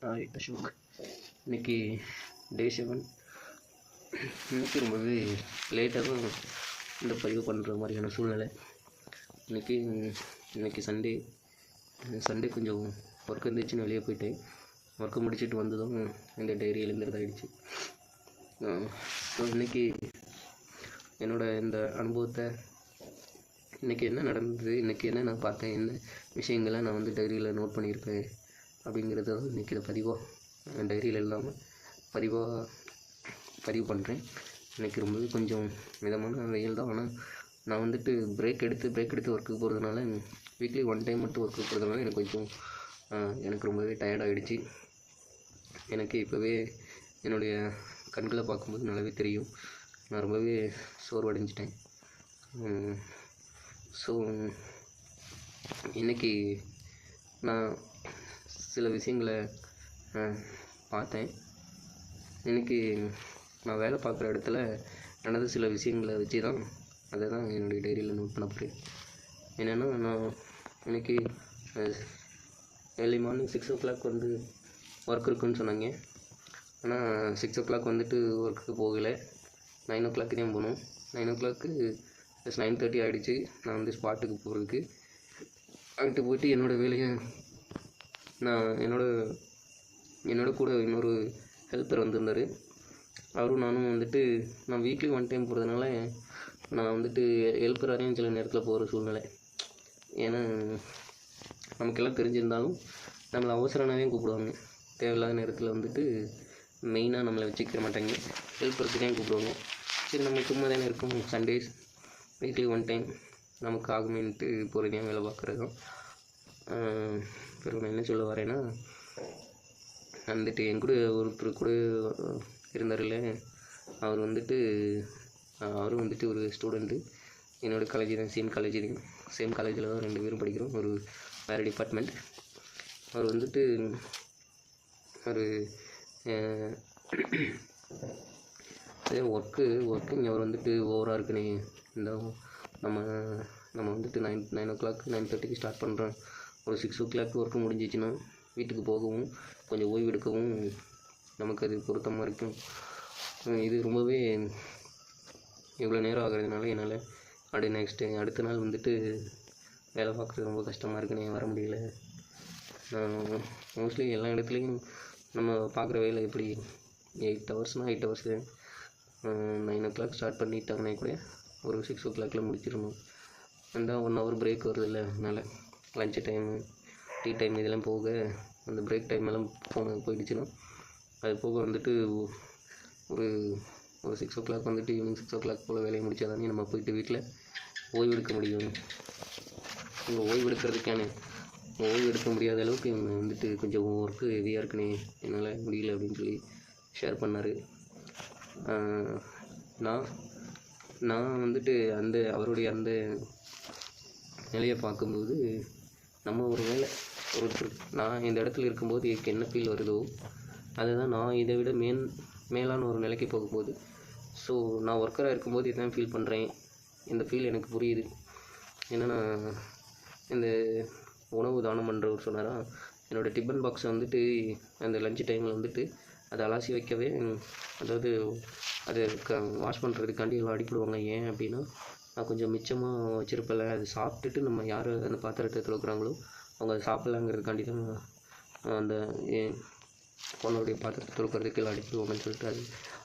Hi Ashok. இன்றைக்கி டே 7. இன்றைக்கி ரொம்பவே லேட்டாக தான் இந்த பதிவு பண்ணுற மாதிரியான சூழ்நிலை. இன்றைக்கி சண்டே கொஞ்சம் ஒர்க் இருந்துச்சுன்னு வெளியே போயிட்டேன். ஒர்க்கை முடிச்சுட்டு வந்ததும் இந்த டைரி எழுந்துறதாயிடுச்சு. ஸோ இன்றைக்கி என்னோடய இந்த அனுபவத்தை, இன்றைக்கி என்ன நடந்தது, இன்றைக்கி என்ன நான் பார்த்தேன், என்ன விஷயங்களை நான் டைரியில் நோட் பண்ணியிருப்பேன் அப்படிங்கிறத தான் இன்றைக்கி இதை பதிவாக டைரியில் இல்லாமல் பதிவு பண்ணுறேன். இன்றைக்கி ரொம்பவே கொஞ்சம் மிதமான வெயில் தான். ஆனால் நான் பிரேக் எடுத்து ஒர்க்குக்கு போகிறதுனால, வீக்லி 1 டைம் மட்டும் ஒர்க்குக்கு போகிறதுனால எனக்கு ரொம்பவே டயர்டாகிடுச்சு. எனக்கு இப்போவே என்னுடைய கண்களை பார்க்கும்போது நல்லாவே தெரியும், நான் ரொம்பவே சோர்வடைஞ்சிட்டேன். ஸோ இன்றைக்கி நான் சில விஷயங்களை பார்த்தேன். இன்றைக்கி நான் வேலை பார்க்குற இடத்துல நடந்த சில விஷயங்களை வச்சு தான் அதை தான் என்னுடைய டைரியில் நோட் பண்ண போகிறேன். என்னென்னா, நான் இன்றைக்கி ஏர்லி மார்னிங் 6 o'clock ஒர்க் இருக்குன்னு சொன்னாங்க. ஆனால் 6 o'clock ஒர்க்குக்கு போகலை. 9 o'clock தான் போகணும். 9 o'clock + 9:30 ஆகிடுச்சு. நான் ஸ்பாட்டுக்கு போகிறதுக்கு. அங்கிட்டு போய்ட்டு என்னோடய வேலையை நான் என்னோட கூட இன்னொரு ஹெல்ப்பர் வந்திருந்தார். அவரும் நானும் நான் வீக்லி 1 டைம் போகிறதுனால நான் ஹெல்ப்பராரையும் சில நேரத்தில் போகிற சூழ்நிலை. ஏன்னா நமக்கெல்லாம் தெரிஞ்சிருந்தாலும் நம்மளை அவசரனாவே கூப்பிடுவாங்க. தேவையில்லாத நேரத்தில் மெயினாக நம்மளை வச்சுக்க மாட்டாங்க, ஹெல்ப்பருக்கு தான் கூப்பிடுவாங்க. சரி, நம்ம சும்மா தானே இருக்கோம், சண்டேஸ் வீக்லி 1 டைம் நமக்கு ஆகுமேன்ட்டு போகிறதையும் வேலை பார்க்குறது தான். அப்புறம் நான் என்ன சொல்ல வரேன்னா, என் கூட ஒருத்தர் கூட இருந்தார்ல, அவர் அவரும் ஒரு ஸ்டூடெண்ட்டு. என்னோடய காலேஜ் தான், சேம் காலேஜில் தான் 2 பேரும் படிக்கிறோம். ஒரு வேறு டிபார்ட்மெண்ட். அவர் ஒரு ஒர்க்கிங் அவர் ஓவராக இருக்குனே. இந்த நம்ம 9 o'clock 9:30 ஸ்டார்ட் பண்ணுறோம். ஒரு 6 o'clock ஒர்க்கு முடிஞ்சிச்சுன்னா வீட்டுக்கு போகவும் கொஞ்சம் ஓய்வு எடுக்கவும் நமக்கு அது பொருத்தமாக இருக்கும். இது ரொம்பவே இவ்வளோ நேரம் ஆகிறதுனால என்னால் அடுத்த நாள் வேலை பார்க்குறது ரொம்ப கஷ்டமாக இருக்குன்னு வர முடியல. மோஸ்ட்லி எல்லா இடத்துலையும் நம்ம பார்க்குற வேலை எப்படி 8 ஹவர்ஸ்னால் 8 ஹவர்ஸ். 9 o'clock ஸ்டார்ட் பண்ணிட்டாங்கன்னா கூட ஒரு 6 o'clock முடிச்சிடணும். அந்த 1 hour பிரேக் வருதில்ல, அதனால் லஞ்ச் டைமு, டீ டைம் இதெல்லாம் போக அந்த பிரேக் டைம் எல்லாம் போயிடுச்சுன்னா, அது போக ஒரு 6 o'clock ஈவினிங் 6 o'clock போல் வேலையை முடித்தா தானே நம்ம போயிட்டு வீட்டில் ஓய்வு எடுக்க முடியும். இங்கே ஓய்வு எடுக்க முடியாத அளவுக்கு இவங்க கொஞ்சம் ஒர்க்கு ஹெவியாக இருக்குனே, என்னால் முடியல அப்படின்னு சொல்லி ஷேர் பண்ணார். நான் அவருடைய அந்த நிலையை பார்க்கும்போது, நம்ம ஒரு வேலை நான் இந்த இடத்துல இருக்கும்போது எனக்கு என்ன ஃபீல் வருதோ அதுதான் நான் இதை விட மேலான ஒரு நிலைக்கு போகும்போது. ஸோ நான் ஒர்க்கராக இருக்கும்போது இதான் ஃபீல் பண்ணுறேன். இந்த ஃபீல் எனக்கு புரியுது. என்னென்னா, இந்த உணவு தானம் பண்ணுறவர் சொன்னாரா, என்னோடய டிஃபன் பாக்ஸை அந்த லஞ்ச் டைமில் அதை அலாசி வைக்கவே, அதாவது அது வாஷ் பண்ணுறதுக்காண்டி எல்லாம் அடிப்படுவாங்க. ஏன் அப்படின்னா, நான் கொஞ்சம் மிச்சமாக வச்சுருப்பேன்ல, அது சாப்பிட்டுட்டு நம்ம யார் அந்த பாத்திரத்தை துலக்குறாங்களோ அவங்க அதை சாப்பிட்லாங்கிறதுக்காண்டி தான் அந்த பொண்ணுடைய பாத்திரத்தை துலக்கிறதுக்கு எல்லாம் அடிப்படுவாங்கன்னு சொல்லிட்டு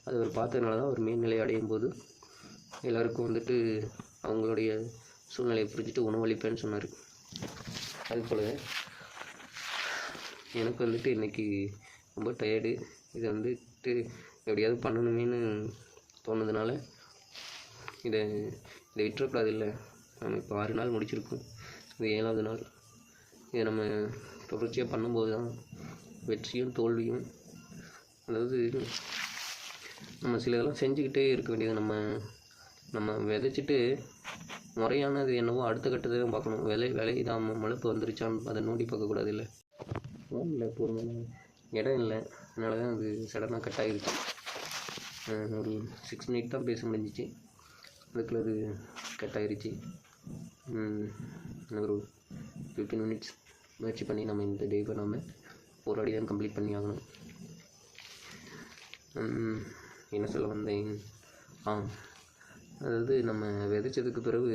அது ஒரு பார்த்ததுனால தான் அவர் மேல்நிலை அடையும் போது எல்லாருக்கும் அவங்களுடைய சூழ்நிலையை புரிஞ்சுட்டு உணவளிப்பேன்னு சொன்னார். அதுபோல் எனக்கு இன்றைக்கி ரொம்ப டயர்டு. இதை எப்படியாவது பண்ணணுமேனு தோணுதுனால இதை விட்டுறக்கூடாது. இல்லை, நம்ம இப்போ 6 நாள் முடிச்சிருக்கோம், இது 7வது நாள். இதை நம்ம தொடர்ச்சியாக பண்ணும்போது தான் வெற்றியும் தோல்வியும், அதாவது நம்ம சில இதெல்லாம் செஞ்சுக்கிட்டே இருக்க வேண்டியது. நம்ம விதைச்சிட்டு முறையானது என்னவோ அடுத்த கட்டத்தை தான் பார்க்கணும். விதை முளைப்பு வந்துருச்சான்னு அதை நோண்டி பார்க்கக்கூடாது. இல்லை, ஃபோனில் போகிறதுனால இடம் இல்லை, அதனால தான் அது சடனாக கட் ஆகிருச்சு. ஒரு 6 minutes தான் பேச முடிஞ்சிச்சு, அதுக்குள்ள அது கட் ஆகிருச்சு. ஒரு 15 minutes முயற்சி பண்ணி நம்ம இந்த டே பண்ணாமல் போராடி தான் கம்ப்ளீட் பண்ணி ஆகணும். என்ன சொல்ல வந்தேன், அதாவது நம்ம விதைச்சதுக்கு பிறகு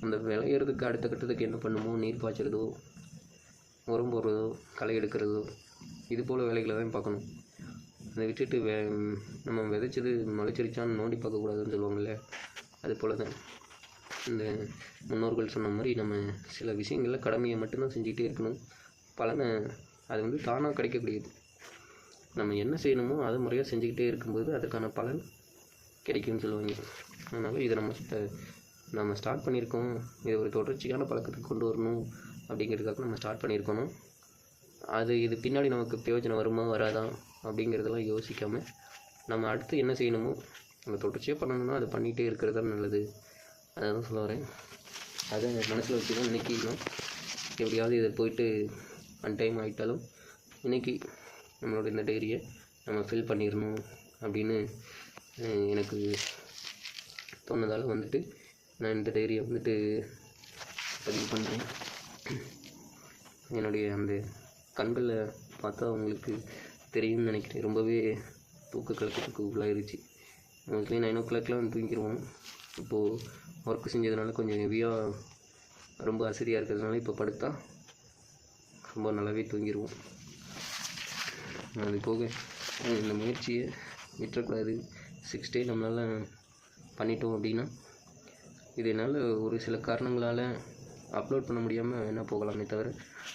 அந்த விளையிறதுக்கு அடுத்த கட்டத்துக்கு என்ன பண்ணுமோ, நீர் பாய்ச்சறதோ, உரம் போடுறதோ, களை எடுக்கிறதோ, இது போல் வேலைகளை தான் பார்க்கணும். அதை விட்டுட்டு நம்ம விதைச்சது முளைச்சிருச்சான்னு நோண்டி பார்க்கக்கூடாதுன்னு சொல்லுவாங்கள்ல, அது போல் தான் இந்த முன்னோர்கள் சொன்ன மாதிரி நம்ம சில விஷயங்களில் கடமையை மட்டும்தான் செஞ்சுக்கிட்டே இருக்கணும். பலனை அது தானாக கிடைக்கக்கூடியது. நம்ம என்ன செய்யணுமோ அதை முறையாக செஞ்சுக்கிட்டே இருக்கும்போது அதுக்கான பலன் கிடைக்கும்னு சொல்லுவாங்க. அதனால் இதை நம்ம ஸ்டார்ட் பண்ணியிருக்கோம், இதை ஒரு தொடர்ச்சியான பழக்கத்துக்கு கொண்டு வரணும் அப்படிங்கிறதுக்காக நம்ம ஸ்டார்ட் பண்ணியிருக்கணும். இது பின்னாடி நமக்கு பிரயோஜனம் வருமா வராதா அப்படிங்கிறதெல்லாம் யோசிக்காமல் நம்ம அடுத்து என்ன செய்யணுமோ நம்ம தொடர்ச்சியாக பண்ணணும்னா அதை பண்ணிகிட்டே இருக்கிறது தான் நல்லது. அதை தான் சொல்ல வரேன். அதை மனசில் வச்சு தான் இன்றைக்கி நான் எப்படியாவது இதை போயிட்டு டைம் ஆகிட்டாலும் இன்றைக்கி நம்மளோட இந்த டைரியை நம்ம ஃபில் பண்ணிடணும் அப்படின்னு எனக்கு தோணுதால் நான் இந்த டைரியை பதிவு பண்ணுறேன். என்னுடைய அந்த கண்களில் பார்த்தா உங்களுக்கு தெரியும்னு நினைக்கிறேன். ரொம்பவே தூக்க கலக்கத்துக்கு உள்ளாயிருச்சு. மோஸ்ட்லி 9 o'clockலாம் தூங்கிடுவோம். இப்போது ஒர்க்கு செஞ்சதுனால கொஞ்சம் ஹெவியாக ரொம்ப அசதியாக இருக்கிறதுனால இப்போ படுத்தா ரொம்ப நல்லாவே தூங்கிடுவோம். அது போக இந்த முயற்சியை விட்டுறக்கூடாது. 6 day நம்மளால் பண்ணிட்டோம் அப்படின்னா இது என்னால் ஒரு சில காரணங்களால் அப்லோட் பண்ண முடியாமல் என்ன போகலாமே தவிர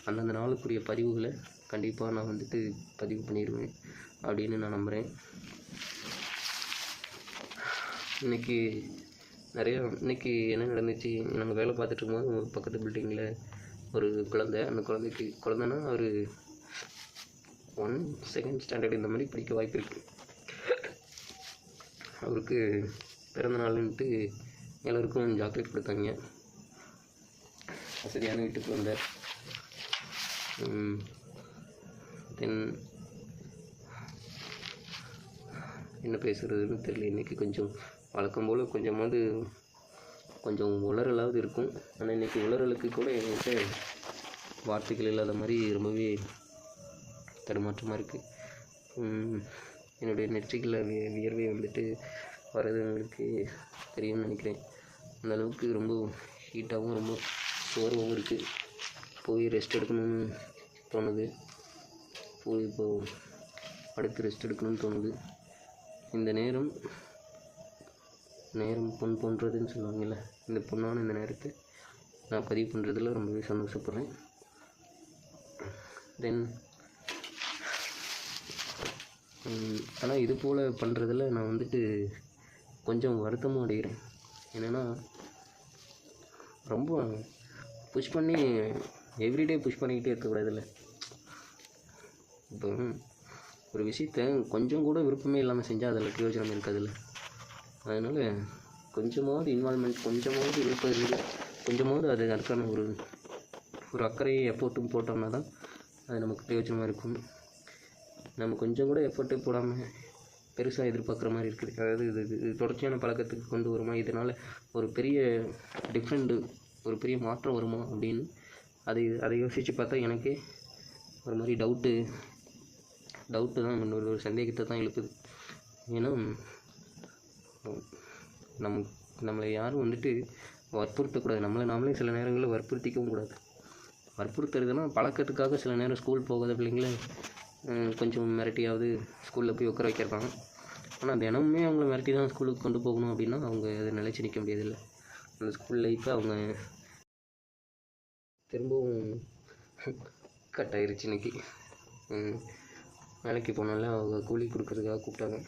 அந்தந்த நாளுக்குரிய பதிவுகளை கண்டிப்பாக நான் பதிவு பண்ணிடுவேன் அப்படின்னு நான் நம்புகிறேன். இன்றைக்கி என்ன நடந்துச்சு, நாங்கள் வேலை பார்த்துட்டு இருக்கும்போது பக்கத்து பில்டிங்கில் ஒரு குழந்தை, அந்த குழந்தைன்னா ஒரு 2nd standard இந்த மாதிரி படிக்க வாய்ப்பு இருக்குது. அவருக்கு பிறந்த நாளுன்ட்டு எல்லோருக்கும் சாக்லேட் கொடுத்தாங்க. வசதியான வீட்டுக்கு வந்தார். தென் என்ன பேசுகிறதுன்னு தெரியல. இன்றைக்கி கொஞ்சம் வழக்கம் போல் கொஞ்சம் உளறலாவது இருக்கும். ஆனால் இன்றைக்கி உளறலுக்கு கூட என்கிட்ட வார்த்தைகள் இல்லாத மாதிரி ரொம்பவே தடுமாற்றமாக இருக்குது. என்னுடைய நெற்றிகளில் வியர்வை வர்றது உங்களுக்கு தெரியும்னு நினைக்கிறேன். அந்தளவுக்கு ரொம்ப ஹீட்டாகவும் ரொம்ப சோர்வாகவும் இருக்குது. போய் ரெஸ்ட் எடுக்கணும்னு தோணுது. இப்போது அடுத்து ரெஸ்ட் எடுக்கணும்னு தோணுது. இந்த நேரம் பொன் போன்றதுன்னு சொல்லுவாங்கள்ல, இந்த பொண்ணான இந்த நேரத்தை நான் பதிவு பண்ணுறதுல ரொம்பவே சந்தோஷப்படுறேன். தென் ஆனால் இது போல் பண்ணுறதில் நான் கொஞ்சம் வருத்தமும் அடைகிறேன். என்னென்னா ரொம்ப புஷ் பண்ணி எவ்ரிடே புஷ் பண்ணிக்கிட்டே இருக்கக்கூடாதுல்ல. இப்போ ஒரு விஷயத்த கொஞ்சம் கூட விருப்பமே இல்லாமல் செஞ்சால் அதில் பிரயோஜனம் இருக்காதுல்ல. அதனால் கொஞ்சமாவது இன்வால்மெண்ட், கொஞ்சமாவது விருப்பம் இருந்து கொஞ்சமாவது அதுக்கான ஒரு அக்கறையை எஃபோர்ட்டும் போட்டோம்னா தான் அது நமக்கு பிரயோஜனமாக இருக்கும். நம்ம கொஞ்சம் கூட எஃபோர்ட்டே போடாமல் பெருசாக எதிர்பார்க்குற மாதிரி இருக்குது. அதாவது இது தொடர்ச்சியான பழக்கத்துக்கு கொண்டு வருமா, இதனால் ஒரு பெரிய ஒரு பெரிய மாற்றம் வருமா அப்படின்னு அதை யோசித்து பார்த்தா எனக்கே ஒரு மாதிரி டவுட்டு தான், ஒரு சந்தேகத்தை தான் எழுப்புது. ஏன்னா நம்மளை யாரும் வற்புறுத்தக்கூடாது. நாமளே சில நேரங்களில் வற்புறுத்திக்கவும் கூடாது. வற்புறுத்துறதுனா பழக்கத்துக்காக சில நேரம் ஸ்கூல் போகாத பிள்ளைங்கள கொஞ்சம் மிரட்டியாவது ஸ்கூலில் போய் உட்கார வைக்கிறாங்க. ஆனால் தினமுமே அவங்கள மிரட்டி தான் ஸ்கூலுக்கு கொண்டு போகணும் அப்படின்னா அவங்க அதை நிலைச்சி நிற்க முடியாதில்லை. அந்த ஸ்கூல் லைஃப்பை அவங்க திரும்பவும் கட் ஆயிருச்சு. இன்றைக்கி வேலைக்கு போனால அவங்க கூலி கொடுக்குறதுக்காக கூப்பிட்டாங்க.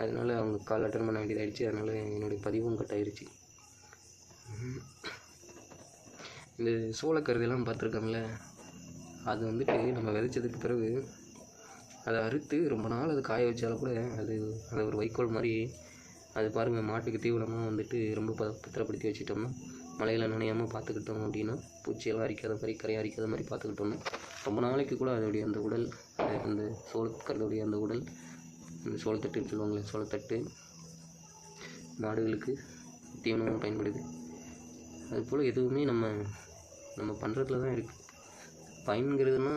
அதனால் அவங்க கால் அட்டன் பண்ண வேண்டியதாகிடுச்சு. அதனால் என்னுடைய பதிவும் கட் ஆயிருச்சு. இந்த சோளக்கருதெல்லாம் பார்த்துருக்காங்கள, அது நம்ம விதைச்சதுக்கு பிறகு அதை அறுத்து ரொம்ப நாள் அது காய வச்சாலும் கூட அது ஒரு வைக்கோல் மாதிரி அது பாருங்கள். மாட்டுக்கு தீவனமாக ரொம்ப பத்திரப்படுத்தி வச்சுட்டோம்னா, மழையில் நனையாமல் பார்த்துக்கிட்டோம் அப்படின்னா, பூச்சியெல்லாம் அரிக்காத மாதிரி, கரையை அரிக்காத மாதிரி பார்த்துக்கிட்டோம்னா ரொம்ப நாளைக்கு கூட அதோடைய அந்த உடல், அந்த சோளக்கருடைய அந்த உடல், அந்த சோளத்தட்டுன்னு சொல்லுவாங்களே, சோளத்தட்டு மாடுகளுக்கு தீவனமாக பயன்படுது. அதுபோல் எதுவுமே நம்ம பண்ணுறதுல தான் இருக்குது. பயன்கிறதுனா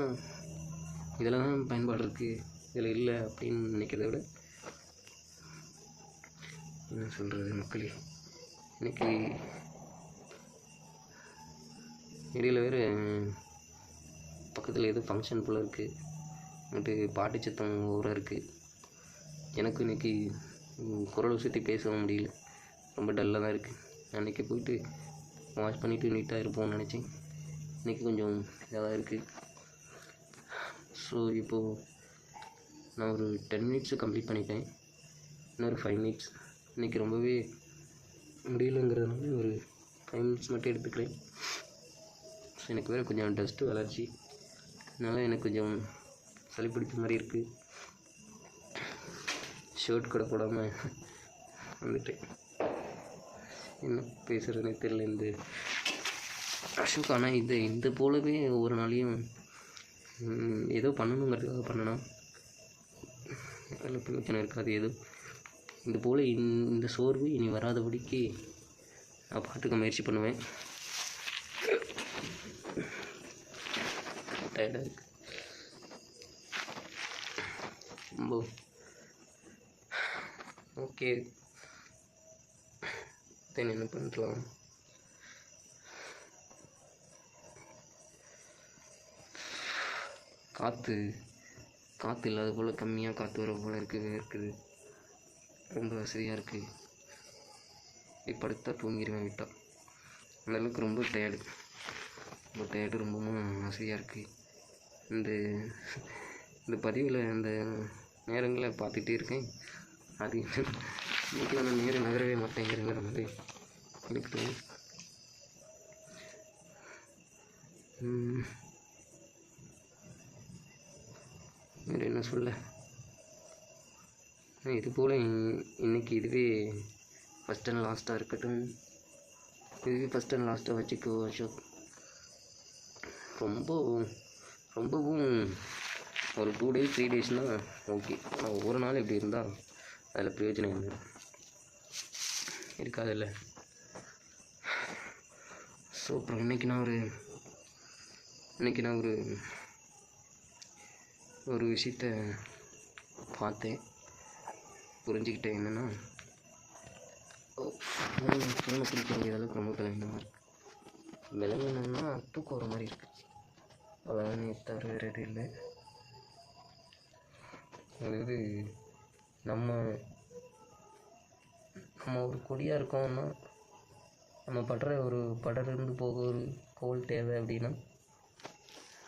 இதில் தான் பயன்பாடு இருக்குது, இதில் இல்லை அப்படின்னு நினைக்கிறத விட என்ன சொல்கிறது மக்களே. இன்றைக்கி இடையில் வேறு பக்கத்தில் ஏதோ ஃபங்க்ஷன் போல் இருக்குது, அங்கிட்டு பாட்டு சத்தம் ஊராக இருக்குது. எனக்கு இன்றைக்கி குரல் வசதி பேசவும் முடியல, ரொம்ப டல்லாக தான் இருக்குது. அன்றைக்கி போயிட்டு வாஷ் பண்ணிவிட்டு நீட்டாக இருப்போம்னு நினச்சேன். இன்றைக்கி கொஞ்சம் இதாக தான் இருக்குது. ஸோ இப்போது நான் ஒரு 10 மினிட்ஸு கம்ப்ளீட் பண்ணிட்டேன், இன்னொரு 5 மினிட்ஸ். இன்றைக்கி ரொம்பவே முடியலைங்கிறதுனால ஒரு 5 மினிட்ஸ் மட்டும் எடுத்துக்கிறேன். ஸோ எனக்கு வேறு கொஞ்சம் டஸ்ட்டு வளர்ச்சி, அதனால் எனக்கு கொஞ்சம் சளி பிடிச்ச மாதிரி இருக்குது. ஷர்ட் கூட போடாமல் வந்துட்டேன். என்ன பேசுகிறதுனே தெரியல இந்த அசோக். ஆனால் இந்த போலவே ஒவ்வொரு நாளையும் ஏதோ பண்ணணுங்கிறதுக்காக பண்ணினா அதில் பிரச்சனை இருக்காது. ஏதோ இது போல் இந்த சோர்வு இனி வராதபடிக்கு நான் பார்த்துக்க முயற்சி பண்ணுவேன். டயர்டாக இருக்குது ரொம்ப. ஓகே, தென் என்ன பண்ணலாம். காற்று இல்லாத போல் கம்மியாக காற்று வர போல் இருக்குது. ரொம்ப வசதியாக இருக்குது. இப்போ படுத்தா தூங்கிடுவேன் விட்டால். அந்தளவுக்கு ரொம்ப டயர்டு ரொம்பவும் வசதியாக இருக்குது. இந்த பதிவில் அந்த நேரங்களை பார்த்துட்டே இருக்கேன். அது இன்னைக்கு நான் நேரம் நகரவே மாட்டேங்கிறேங்கிற மாதிரி எனக்கு தோணும். வேறு என்ன சொல்ல. இது போல் இன்றைக்கி இதுவே ஃபஸ்ட் அண்ட் லாஸ்ட்டாக இருக்கட்டும். இதுவே ஃபஸ்ட் அண்ட் லாஸ்ட்டாக வச்சுக்கோ அசோக். ரொம்பவும் ஒரு 2 days 3 daysனால் ஓகே. ஆனால் ஒவ்வொரு நாள் இப்படி இருந்தால் அதில் பிரயோஜனம் என்ன இருக்காதில்ல. ஸோ அப்புறம் இன்றைக்கி நான் ஒரு விஷயத்த பார்த்தேன், புரிஞ்சுக்கிட்டேன். என்னென்னா ஃபோனை பிடிக்க வேண்டிய அளவுக்கு ரொம்ப விளங்கினமாக இருக்குது. விளங்கினா தூக்கம் வர மாதிரி இருக்குது. அதான் தவிர வேறு எதுவும் இல்லை. அதாவது நம்ம ஒரு கொடியாக இருக்கோம்னா நம்ம படர்ந்து போக ஒரு கோல் தேவை. அப்படின்னா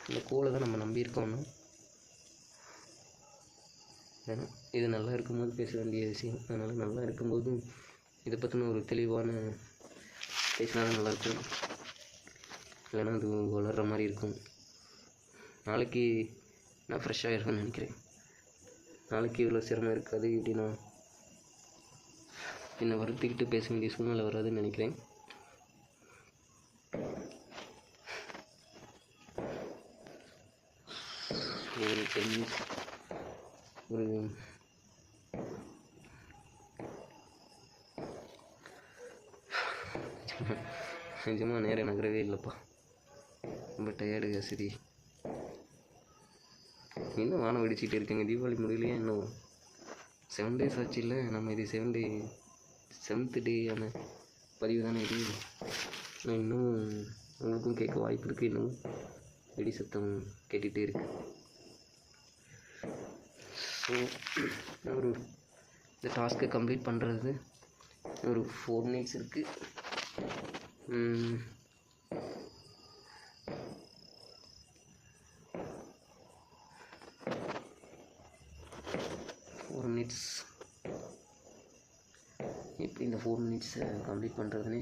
இந்த கோலை தான் நம்ம நம்பியிருக்கோம்னா இது நல்லா இருக்கும்போது பேச வேண்டிய விஷயம். அதனால் நல்லா இருக்கும்போது இதை பற்றின ஒரு தெளிவான பேசினா தான் நல்லாயிருக்கும். இல்லைன்னா அது வளர்கிற மாதிரி இருக்கும். நாளைக்கு நான் ஃப்ரெஷ்ஷாக இருக்குன்னு நினைக்கிறேன். நாளைக்கு இவ்வளோ சிரமம் இருக்காது. இப்படின்னா என்னை வருத்திக்கிட்டு பேச வேண்டிய சூழ்நிலை வராதுன்னு நினைக்கிறேன். ஒரு நிஜமாக நேரம் நகரவே இல்லைப்பா. ரொம்ப டயர்டு. சரி, இன்னும் வானம் வெடிச்சிட்டு இருக்குங்க. தீபாவளி முடியலையே, இன்னும் 7 days ஆச்சு. இல்லை நம்ம இது 7th day ஆன பதிவு தானே இது. இன்னும் உங்களுக்கும் கேட்க வாய்ப்பு இருக்குது. இன்னும் வெடி சத்தம் கேட்டுகிட்டே இருக்கு. ஸோ இந்த டாஸ்க்கை கம்ப்ளீட் பண்ணுறது ஒரு 4 minutes இருக்குது. 4 minutes. எப்படி இந்த 4 minutes கம்ப்ளீட் பண்ணுறதுனே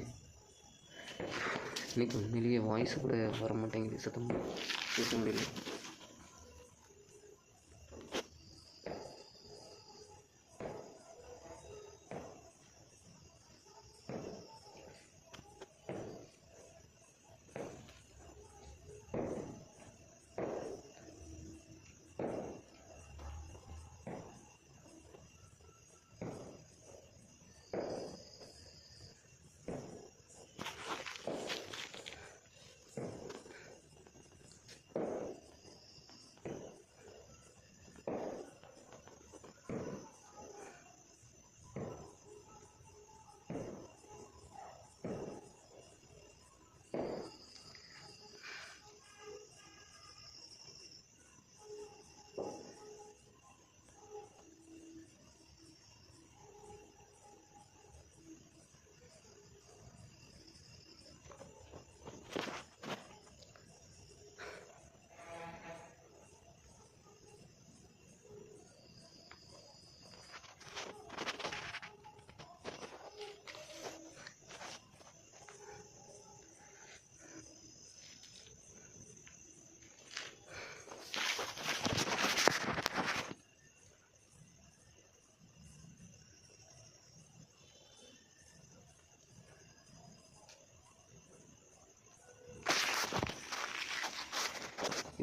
இன்றைக்கி உண்மையிலேயே வாய்ஸ் கூட வர மாட்டேங்குது, சத்தம் பேச முடியல.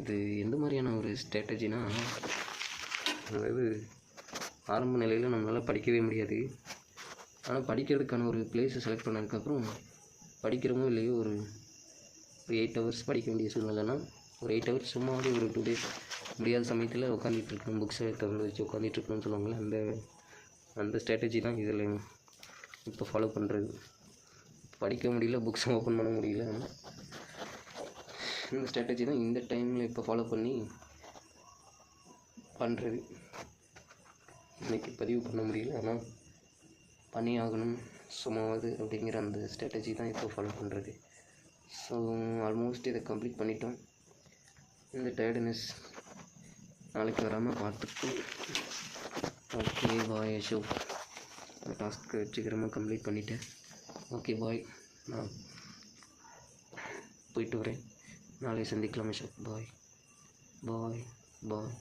இது எந்த மாதிரியான ஒரு ஸ்ட்ராட்டஜினா, அதாவது ஆரம்ப நிலையில் நம்மளால் படிக்கவே முடியாது. ஆனால் படிக்கிறதுக்கான ஒரு பிளேஸை செலக்ட் பண்ணதுக்கப்புறம் படிக்கிறோமோ இல்லையோ ஒரு 8 ஹவர்ஸ் படிக்க வேண்டிய சூழ்நிலைனா, ஒரு 8 ஹவர்ஸ் சும்மாவே ஒரு 2 டேஸ் முடியாத சமயத்தில் உட்காந்துட்டு இருக்கணும், புக்ஸை திறந்து வச்சு உட்காந்துட்டு இருக்கணும்னு சொல்லுவாங்கள்ல, அந்த ஸ்ட்ராட்டஜி தான் இதில் இப்போ ஃபாலோ பண்ணுறது. படிக்க முடியல, புக்ஸை ஓப்பன் பண்ண முடியல, இந்த ஸ்ட்ராட்டஜி தான் இந்த டைமில் இப்போ ஃபாலோ பண்ணி பண்ணுறது. இன்றைக்கி பதிவு பண்ண முடியல, ஆனால் பண்ணி ஆகணும் சும்மாவது அப்படிங்கிற அந்த ஸ்ட்ராட்டஜி தான் இப்போ ஃபாலோ பண்ணுறது. ஸோ ஆல்மோஸ்ட் இதை கம்ப்ளீட் பண்ணிட்டோம். இந்த டயர்ட்னஸ் நாளைக்கு வராமல் பார்த்துட்டு ஓகே பாய் அசோக். இந்த டாஸ்க்கு சீக்கிரமாக கம்ப்ளீட் பண்ணிட்டேன். ஓகே பாய், நான் போயிட்டு வரேன். நாளை சந்திக்கலாம் அசோக். பாய் பாய் பாய்.